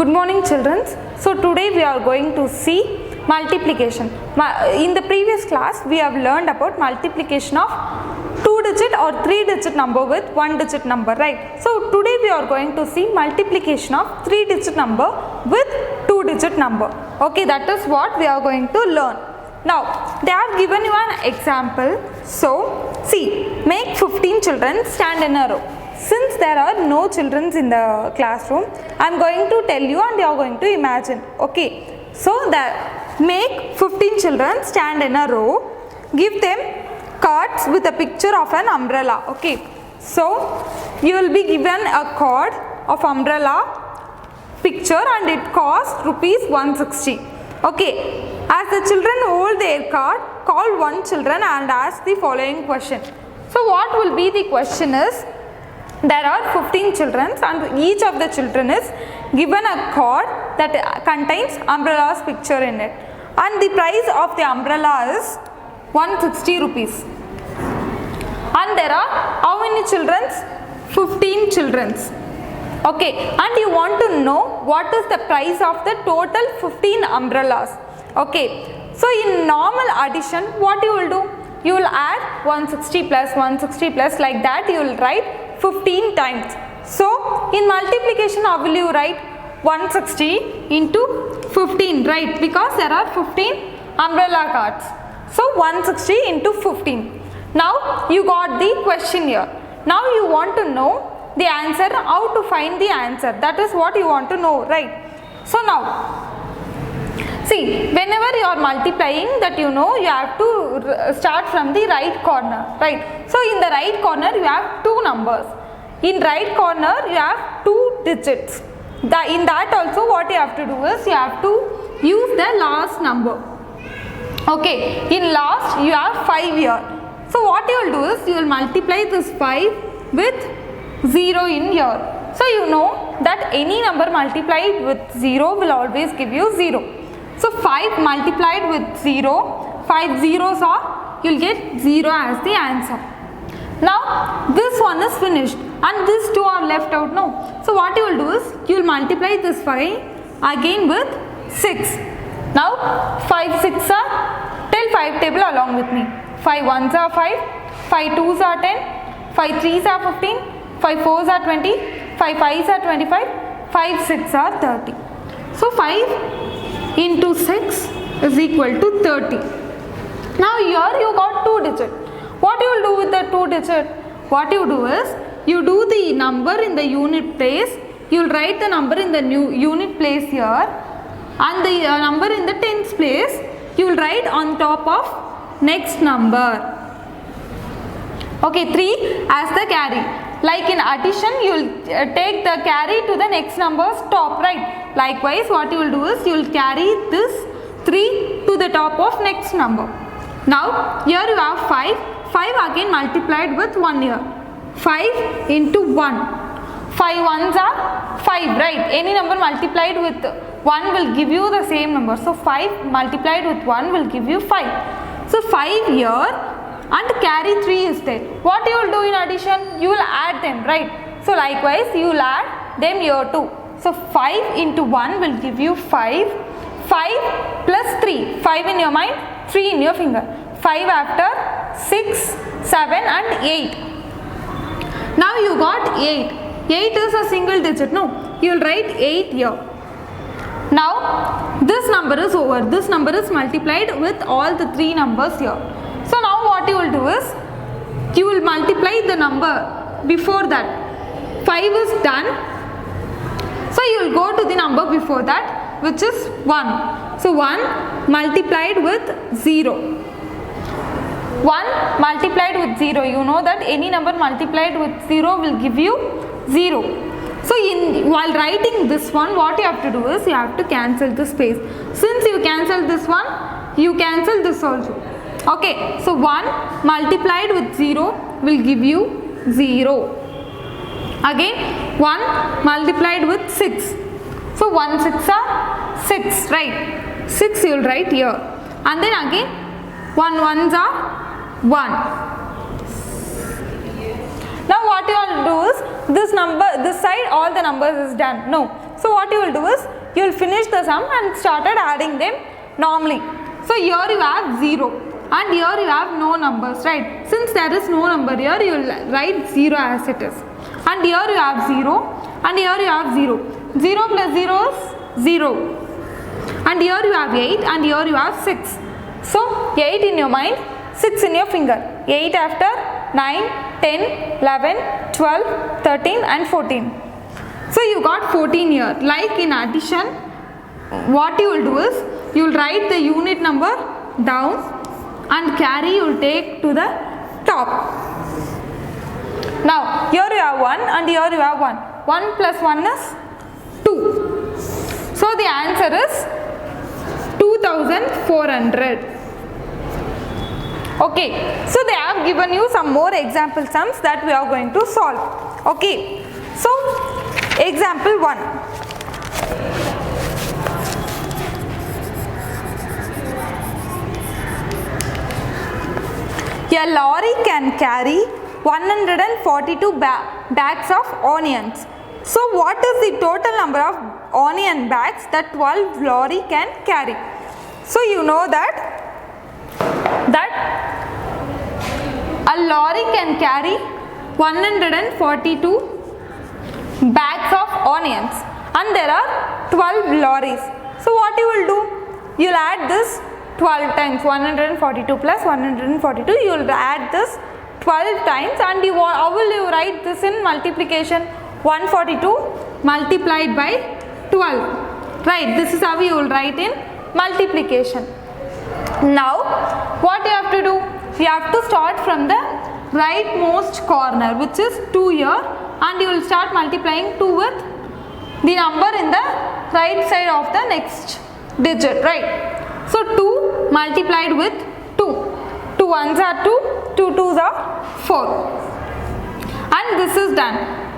Good morning children. So today we are going to see multiplication. In the previous class we have learned about multiplication of 2-digit or 3-digit number with 1-digit number, right? So today we are going to see multiplication of 3-digit number with 2-digit number. Okay, that is what we are going to learn. Now they have given you an example. So see, make 15 children stand in a row. Since there are no children in the classroom, I am going to tell you and you are going to imagine. Okay, so that make 15 children stand in a row. Give them cards with a picture of an umbrella. Okay, so you will be given a card of umbrella picture and it costs rupees 160. Okay, as the children hold their card, call one children and ask the following question. So what will be the question is, there are 15 children and each of the children is given a card that contains umbrella's picture in it, and the price of the umbrella is 160 rupees. And there are how many children? 15 children. Okay, and you want to know what is the price of the total 15 umbrellas. Okay, so in normal addition, what you will do? You will add 160 plus 160 plus, like that you will write 15 times. So in multiplication, how will you write? 160 into 15, right? Because there are 15 umbrella cards. So 160 into 15. Now you got the question here. Now you want to know the answer, how to find the answer. That is what you want to know, right? So now see, whenever you are multiplying, that you know, you have to start from the right corner, right? So in the right corner you have two numbers. In right corner you have 2 digits. In that also what you have to do is, you have to use the last number. Okay, in last you have 5 here. So what you will do is, you will multiply this 5 with 0 in here. So you know that any number multiplied with 0 will always give you 0. So 5 multiplied with 0, 5 zeros are, you will get 0 as the answer. Now this one is finished and these two are left out now. So what you will do is, you will multiply this 5 again with 6. Now 5 6 are, tell 5 table along with me. 5 1s are 5, 5 2s are 10, 5 3s are 15, 5 4s are 20, 5 5s are 25, 5 6 are 30. So 5 into 6 is equal to 30. Now here you got 2 digits. What you will do with the 2 digit? What you do is, you do the number in the unit place, you will write the number in the new unit place here, and the number in the tens place you will write on top of next number. Okay, 3 as the carry. Like in addition, you will take the carry to the next number's top, right? Likewise, what you will do is, you will carry this 3 to the top of next number. Now here you have 5 again multiplied with 1 here. 5 into 1. 5 1s are 5, right? Any number multiplied with 1 will give you the same number. So 5 multiplied with 1 will give you 5. So 5 here and carry 3 is there. What you will do in addition? You will add them, right? So likewise you will add them here too. So 5 into 1 will give you 5. 5 plus 3. 5 in your mind, 3 in your finger. 5 after 6, 7 and 8. Now you got 8. 8 is a single digit. No, you will write 8 here. Now this number is over. This number is multiplied with all the 3 numbers here. So now what you will do is, you will multiply the number before that. 5 is done. So you will go to the number before that, which is 1. So 1 multiplied with 0. 1 multiplied with 0, you know that any number multiplied with 0 will give you 0. So while writing this one, what you have to do is, you have to cancel the space. Since you cancel this one, you cancel this also. Okay, so 1 multiplied with 0 will give you 0. Again 1 multiplied with 6. So 1 6 are 6, right? 6 you will write here. And then again 1 1s are 1. Now what you all do is, this side all the numbers is done. No. So what you will do is, you will finish the sum and started adding them normally. So here you have 0 and here you have no numbers, right? Since there is no number here, you will write 0 as it is. And here you have 0 and here you have 0. 0 plus 0 is 0. And here you have 8 and here you have 6. So 8 in your mind, 6 in your finger. 8 after 9, 10, 11, 12, 13 and 14. So you got 14 here. Like in addition, what you will do is, you will write the unit number down and carry you will take to the top. Now here you have 1 and here you have 1. 1 plus 1 is 2. So the answer is 2400. Okay, so they have given you some more example sums that we are going to solve. Okay, so example 1. A lorry can carry 142 bags of onions. So what is the total number of onion bags that 12 lorry can carry? So you know that a lorry can carry 142 bags of onions and there are 12 lorries. So what you will do? You will add this 12 times, 142 plus 142, you will add this 12 times and how will you write this in multiplication? 142 multiplied by 12. Right, this is how you will write in multiplication. Now what you have to do? You have to start from the rightmost corner, which is 2 here, and you will start multiplying 2 with the number in the right side of the next digit, right? So 2 multiplied with 2. 2 ones are 2, 2 twos are 4. And this is done.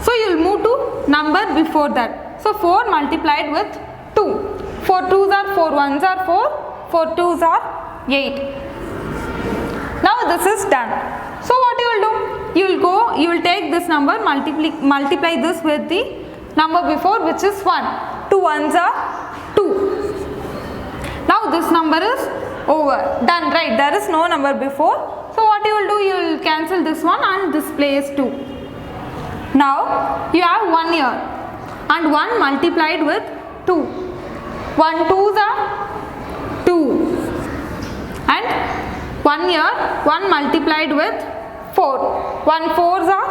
So you will move to number before that. So 4 multiplied with 2. 4 twos are 4, ones are 4, 4 twos are 8. Now this is done. So what you will do? You will take this number, multiply this with the number before, which is 1. 2 ones are 2. Now this number is over. Done, right? There is no number before. So what you will do? You will cancel this one and this place 2. Now you have 1 here and 1 multiplied with 2. 1 twos are 2 and 1 here, 1 multiplied with 4. 1 fours are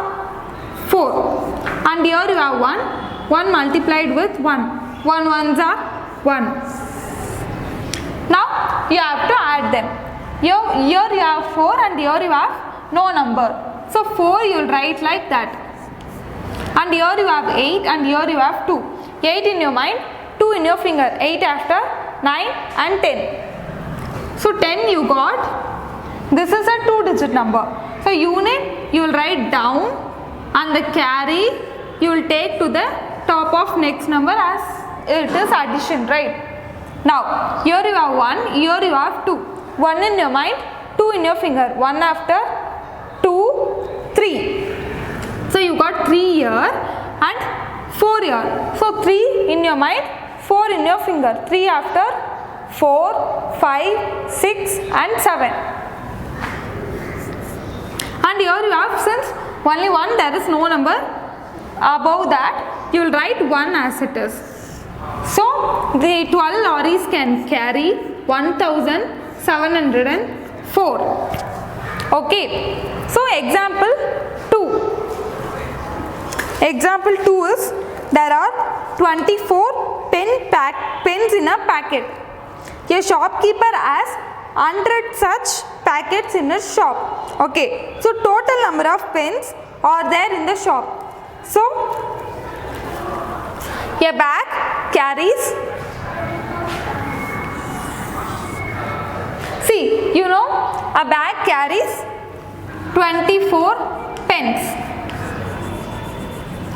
4 and here you have 1 multiplied with 1. 1 ones are 1. Now you have to add them. Here you have 4 and here you have no number. So 4 you will write like that. And here you have 8 and here you have 2. 8 in your mind, 2 in your finger. 8 after 9 and 10. So 10 you got. This is a 2-digit number. So unit you will write down and the carry you will take to the top of next number as it is addition, right? Now here you have 1, here you have 2. 1 in your mind, 2 in your finger. 1 after 2, 3. So you got 3 here and 4 here. So 3 in your mind, 4 in your finger. 3 after 4, 5, 6 and 7. And here you have, since only 1, there is no number above that, you will write 1 as it is. So the 12 lorries can carry 1704. Okay. So example 2. Example 2 is, there are 24 pens in a packet. A shopkeeper has 100 such packets in his shop. Okay, so total number of pens are there in the shop. So a bag carries, see, you know, a bag carries 24 pens.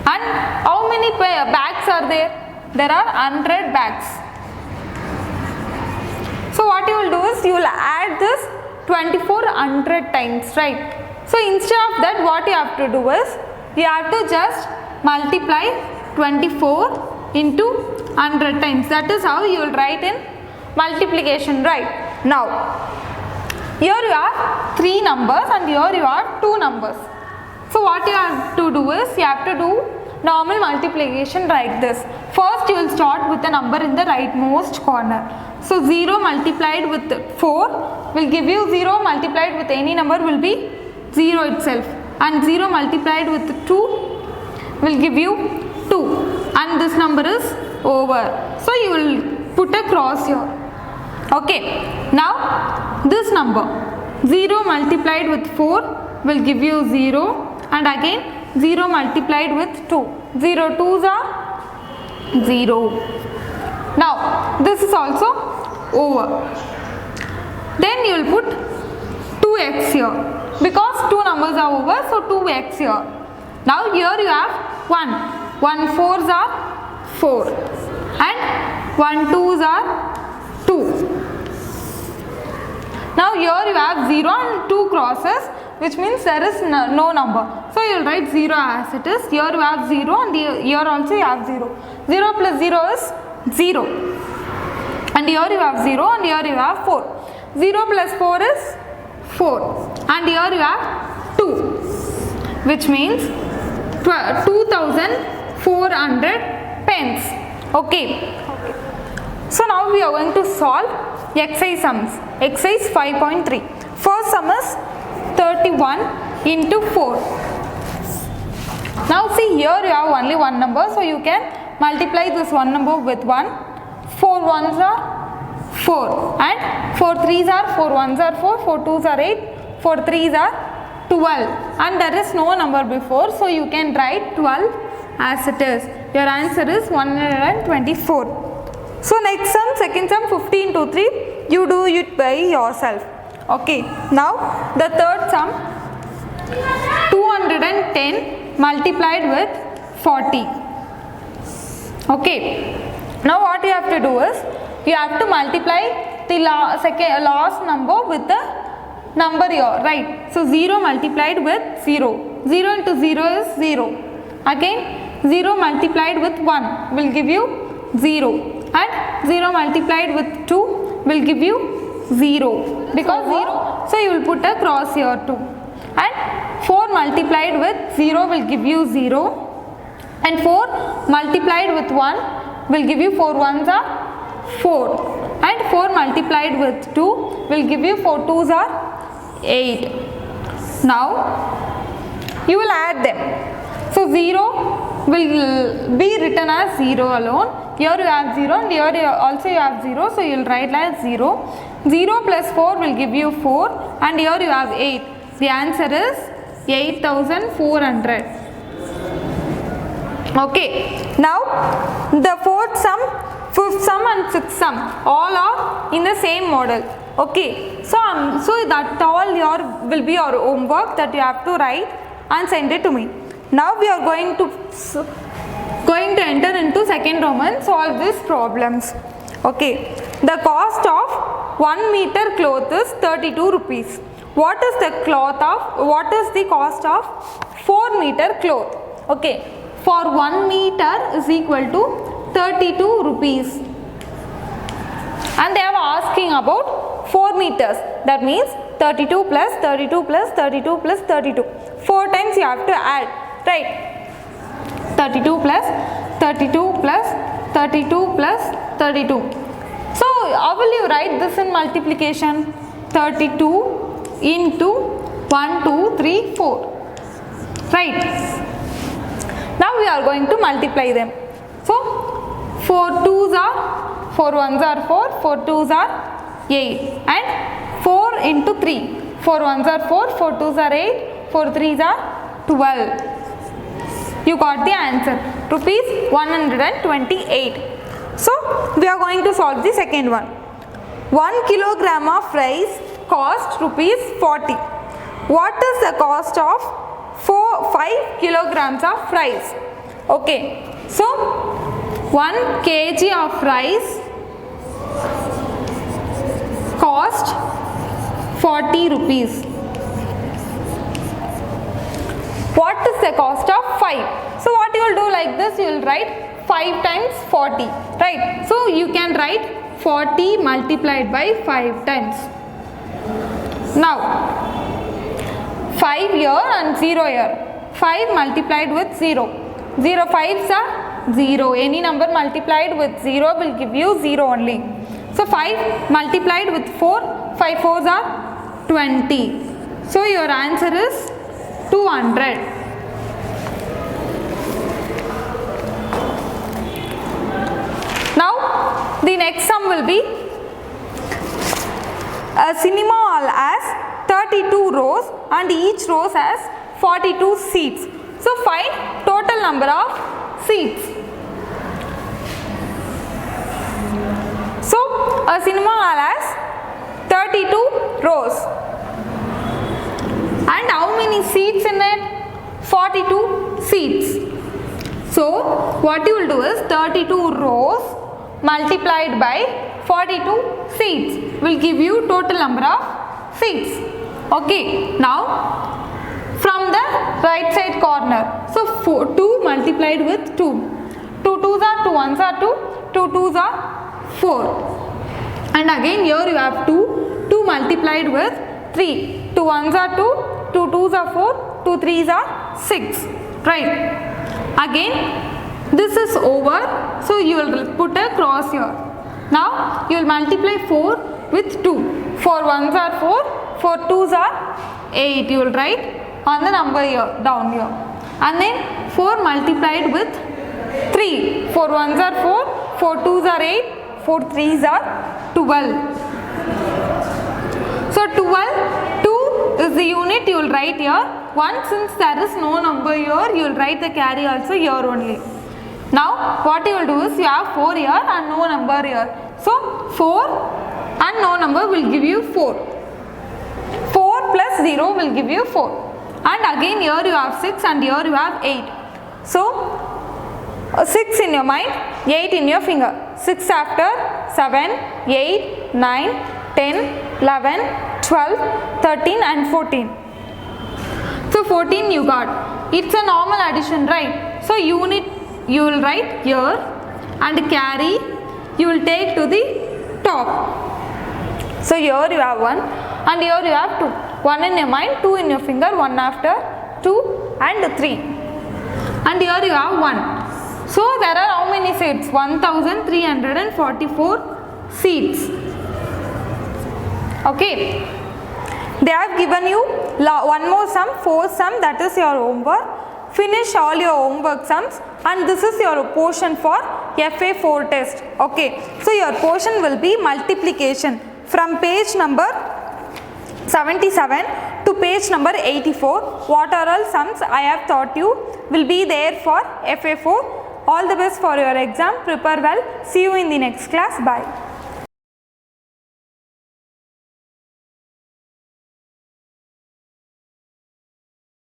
And how many bags are there? There are 100 bags. So what you will do is, you will add this 2400 times, right? So instead of that, what you have to do is, you have to just multiply 24 into 100 times. That is how you will write in multiplication, right? Now, here you have 3 numbers and here you have 2 numbers. So what you have to do is, you have to do normal multiplication like this. First you will start with the number in the rightmost corner. So 0 multiplied with 4 will give you 0 multiplied with any number will be 0 itself, and 0 multiplied with 2 will give you 2, and this number is over. So you will put a cross here. Okay, now this number 0 multiplied with 4 will give you 0, and again 0 multiplied with 2. 0 2s are 0. Now this is also over. Then you will put 2x here because 2 numbers are over, so 2x here. Now here you have 1. 1 4s are 4 and 1 2s are 2. Now here you have 0 and 2 crosses, which means there is no number. So you will write 0 as it is. Here you have 0 and here also you have 0. 0 plus 0 is 0. And here you have 0 and here you have 4. 0 plus 4 is 4. And here you have 2. Which means 2400 pence. Okay. So now we are going to solve exercise sums. Exercise 5.3. First sum is 31 into 4. Now see, here you have only one number, so you can multiply this one number with 1. 4 1s are 4 and 4 3s are 4 1s are 4, 4 2s are 8, 4 3s are 12, and there is no number before, so you can write 12 as it is. Your answer is 124. So next sum, second sum 15 to 3, you do it by yourself. Okay, now the third sum 210 multiplied with 40. Okay, now what you have to do is, you have to multiply the last number with the number here, right? So 0 multiplied with 0. 0 into 0 is 0. Again 0 multiplied with 1 will give you 0. And 0 multiplied with 2 will give you 0. Because 0, so you will put a cross here too. And 4 multiplied with 0 will give you 0. And 4 multiplied with 1 will give you 4 1s are 4. And 4 multiplied with 2 will give you 4 2s are 8. Now you will add them. So 0 will be written as 0 alone. Here you have 0 and here also you have 0. So you will write as 0. 0 plus 4 will give you 4 and here you have 8. The answer is 8400. Okay. Now the fourth sum, fifth sum and sixth sum all are in the same model. Okay. So that all will be your homework that you have to write and send it to me. Now we are going to enter into second Roman, solve these problems. Okay. The cost of 1 meter cloth is 32 rupees. What is the cost of 4 meter cloth? Okay. For 1 meter is equal to 32 rupees. And they are asking about 4 meters. That means 32 plus 32 plus 32 plus 32. 4 times you have to add. Right. 32 plus 32 plus 32 plus 32. So how will you write this in multiplication? 32 into 1 2 3 4. Right. Now we are going to multiply them. So 4 2s are 4 1s are 4, 4 2s are 8 and 4 into 3. 4 1s are 4, 4 2s are 8, 4 3s are 12. You got the answer, rupees 128. So we are going to solve the second one. 1 kilogram of rice cost rupees 40. What is the cost of 5 kilograms of rice? Okay, so 1 kg of rice cost 40 rupees. What is the cost of 5? So what you will do like this, you will write 5 times 40, right? So you can write 40 multiplied by 5 times. Now 5 here and 0 here. 5 multiplied with 0. 0 5s are 0. Any number multiplied with 0 will give you 0 only. So 5 multiplied with 4. 5 4s are 20. So your answer is 200. Now the next sum will be a cinema hall has 32 rows and each row has 42 seats. So find total number of seats. So a cinema hall has 32 rows. And how many seats in it? 42 seats. So what you will do is 32 rows multiplied by 42 seats will give you total number of seats. Okay, now from the right side corner. So 2 multiplied with 2. 2 2s are 2 1s are 2. 2 2s are 4. And again here you have 2. 2 multiplied with 3. 2 1s are 2. 2 2s are 4. 2 3s are 6. Right. Again this is over. So you will put a cross here. Now you will multiply 4 with 2. 4 1s are 4. 4 2s are 8. You will write on the number here, down here. And then 4 multiplied with 3. 4 1s are 4. 4 2s are 8. 4 3s are 12. So 12, 2 is the unit you will write here. 1, since there is no number here, you will write the carry also here only. Now what you will do is you have 4 here and no number here. So 4 and no number will give you 4. 4 plus 0 will give you 4. And again here you have 6 and here you have 8. So 6 in your mind, 8 in your finger. 6 after 7, 8, 9, 10, 11, 12, 13 and 14. So 14 you got. It's a normal addition, right? So unit you will write here and carry you will take to the top. So here you have 1 and here you have 2. 1 in your mind, 2 in your finger, 1 after 2 and 3. And here you have 1. So there are how many seats? 1344 seats. Okay. They have given you one more sum, 4 sum, that is your homework. Finish all your homework sums and this is your portion for FA4 test. Okay. So your portion will be multiplication from page number 77 to page number 84. What are all sums I have taught you will be there for FA4. All the best for your exam. Prepare well. See you in the next class. Bye.